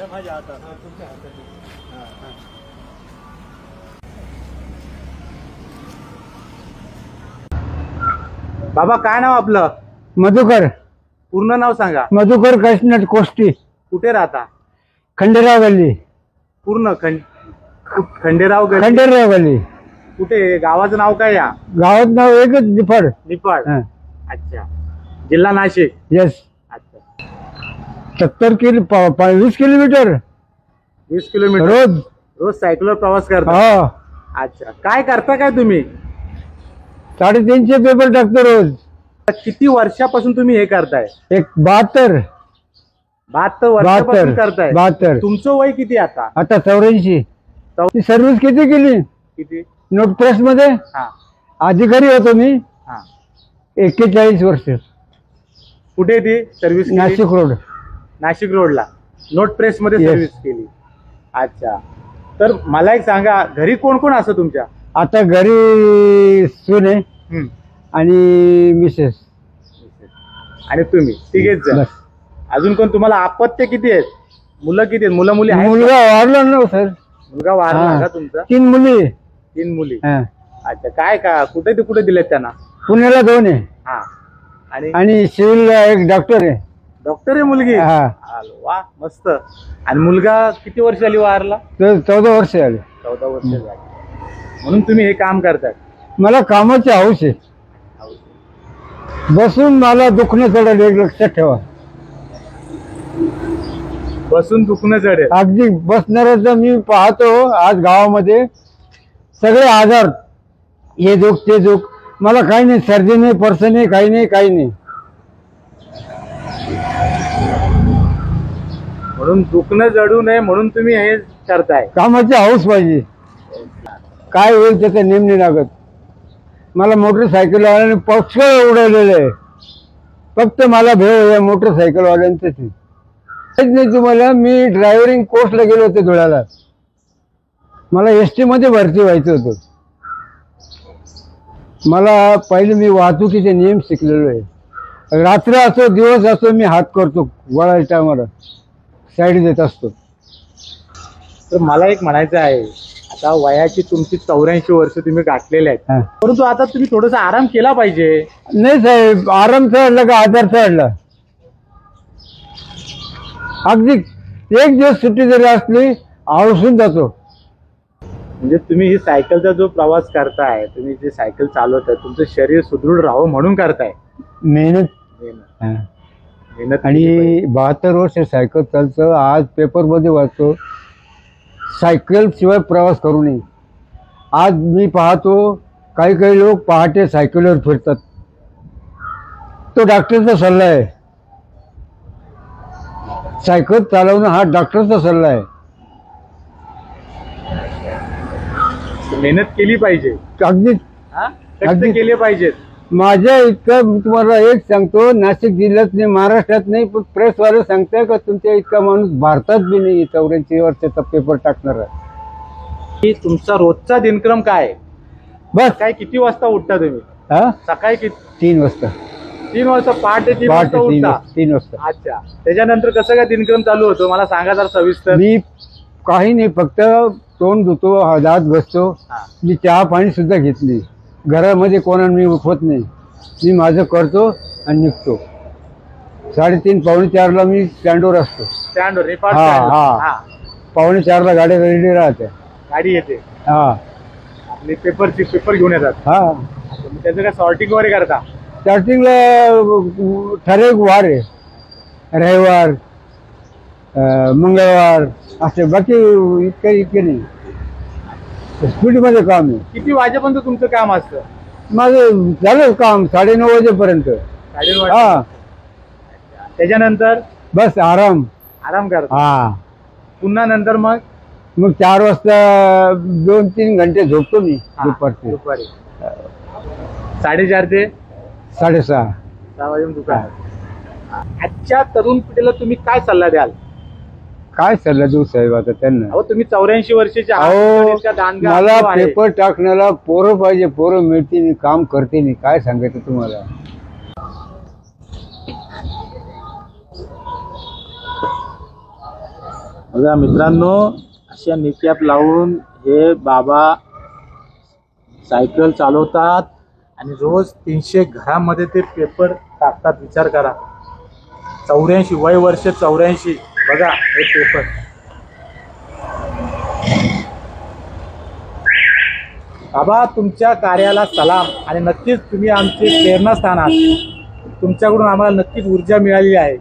माझ्या हातात तुमच्या हातात. बाबा काय नाव आपलं? मधुकर. पूर्ण नाव सांगा. मधुकर काशीनाथ कोष्टी. कुठे राहता? खंडेराव गल्ली. पूर्ण खंडेराव गल्ली. खंडेराव गल्ली. कुठे? गावाचं नाव काय? या गावात नाव एकच निफाड. निफाड. अच्छा. जिल्हा नाशिक. यस. अच्छा. 70 20 किलोमीटर. 20 किलोमीटर रोज. रोज सायकलवर प्रवास करता? हो. अच्छा. काय करता काय तुम्ही? 350 पेपर टाकतो रोज. किती वर्षापासून तुम्ही हे करताय? एक 72 वर्षापासून करताय. 72. तुमचं वय किती आता? आता 84. सर्व्हिस किती केली? किती? नोट प्रेस मध्ये हा अधिकारी होतो मी. हा. 41 वर्ष. कुठे ती सर्व्हिस? नाशिक रोड. नाशिक रोडला नोट प्रेस मध्ये Yes. सर्व्हिस केली. अच्छा. तर मला एक सांगा, घरी कोण कोण असतं तुमच्या? आता घरी सुने हम्म. आणि मिसेस आणि तुम्ही तिघेच जण. बस. अजून कोण? तुम्हाला अपत्य किती आहेत? मुलं किती आहेत? मुली आहेत? मुलगा वारला ना सर. मुलगा वारला हा. का तुमचा? 3 मुली. 3 मुली. हा. अच्छा. काय का कुठे ते कुठे दिलेत त्यांना? पुण्याला 2 आहे. हा. आणि सिव्हिल एक डॉक्टर आहे. डॉक्टर आहे मुलगी? हा. आलो, वा मस्त. आणि मुलगा किती वर्ष झाली वारला? 14 वर्ष झाले. 14 वर्ष झाली. म्हणून तुम्ही हे काम करताय? मला कामाची हौस आहे. बसून मला दुखणं चढेल एक लक्षात ठेवा. बसून दुखणं चढेल. अगदी बसणाऱ्याचं मी पाहतो आज गावामध्ये सगळे आजार, हे दुख ते दुख. मला काही नाही, सर्दी नाही, पर्स नाही, काही नाही, काही नाही. म्हणून दुखणं जडू नये म्हणून तुम्ही हे करताय. कामाची हौस पाहिजे. काय होईल त्याचा नेम नाही लागत. मला मोटरसायकलवाल्याने पक्ष उडवलेलं आहे. फक्त मला भेव या मोटरसायकलवाल्यांचंच नाही. तुम्हाला मी ड्रायव्हरिंग कोर्सला गेलो होते धुळ्याला. मला एसटी मध्ये भरती व्हायचं होतं. मला पहिले मी वाहतुकीचे नियम शिकलेलो आहे. रात्र असो दिवस असो मी हात करतो. वळायच्या टायमाला साईड देत असतो. तर मला एक म्हणायचं आहे, आता वयाची तुमची 84 वर्ष तुम्ही गाठलेले आहेत, परंतु आता तुम्ही थोडासा आराम केला पाहिजे. नाही साहेब, आराम चढला का आजार चढला. अगदी एक दिवस सुट्टी जरी असली आळसून जातो. म्हणजे तुम्ही ही सायकलचा जो प्रवास करताय, तुम्ही जे सायकल चालवताय, तुमचं शरीर सुदृढ राहावं म्हणून करताय. मेहनत. मेहनत. आणि 72 वर्ष सायकल चालतं. आज पेपर मध्ये वाचतो सायकल शिवाय प्रवास करू नये. आज मी पाहतो काही काही लोक पहाटे सायकलवर फिरतात. तो डॉक्टरचा सल्ला आहे. सायकल चालवणं हा डॉक्टरचा सल्ला आहे. मेहनत केली पाहिजे. अगदी कष्ट केले पाहिजेत. माझ्या इतकं तुम्हाला एक सांगतो, नाशिक जिल्ह्यात नाही, महाराष्ट्रात नाही, पण प्रेसवाले सांगताय का तुमच्या इतका माणूस भारतात बी नाही 84 वर्षाचा पेपर टाकणार आहे. तुमचा रोजचा दिनक्रम काय? बस काय किती वाजता उठता तुम्ही? हा, सकाळी किती? 3 वाजता. 3 वाजता? पहाटे 3 वाजता उठता? 3 वाजता. अच्छा. त्याच्यानंतर कसं काय दिनक्रम चालू होतो मला सांगा जरा सविस्तर. मी काही नाही, फक्त तोंड धुतो, दात बसतो. मी चहा पाणी सुद्धा घेतली. घरामध्ये कोणाला मी उठवत नाही. मी माझं करतो आणि निघतो. 3:30 पावणे 4ला मी स्टँडवर असतो. स्टँडवर? हा. पावणे 4ला गाडी रेडी राहते. गाडी येते. हा. आपले पेपर घेऊन येतात. हा. त्याचं काय सॉर्टिंग वगैरे करता? स्टार्टिंगला ठराविक वार आहे, रविवार, मंगळवार असे. बाकी इतके नाही. स्पीडमध्ये काम आहे. किती वाजेपर्यंत तुमचं काम असतं? माझं झालं काम 9:30 वाजेपर्यंत. 9:30 हा. त्याच्यानंतर बस आराम करता. हा. पुन्हा नंतर मग 4 वाजता 2-3 घंटे झोपतो मी दुपारचे. दुपारी 4:30 ते 6:30. 6 वाजेपर्यंत दुकान. आजच्या तरुण पिढीला तुम्ही काय सल्ला द्याल? काय सल्ला देऊ साहेब आता त्यांना? अहो तुम्ही 84 वर्षाचे आहात. मला पेपर टाकण्याला पोरं पाहिजे. पोरं मिळते नाही, काम करते नाही. काय सांगायचं तुम्हाला? बघा मित्रांनो, अशा निकॅप लावून हे बाबा सायकल चालवतात आणि रोज 300 घरामध्ये ते पेपर टाकतात. विचार करा, 84 वय वर्ष 84. बघा हे पेपर. बाबा तुमच्या कार्याला सलाम आणि नक्कीच तुम्ही आमचे प्रेरणास्थान आहात. तुमच्याकडून आम्हाला नक्कीच ऊर्जा मिळाली आहे.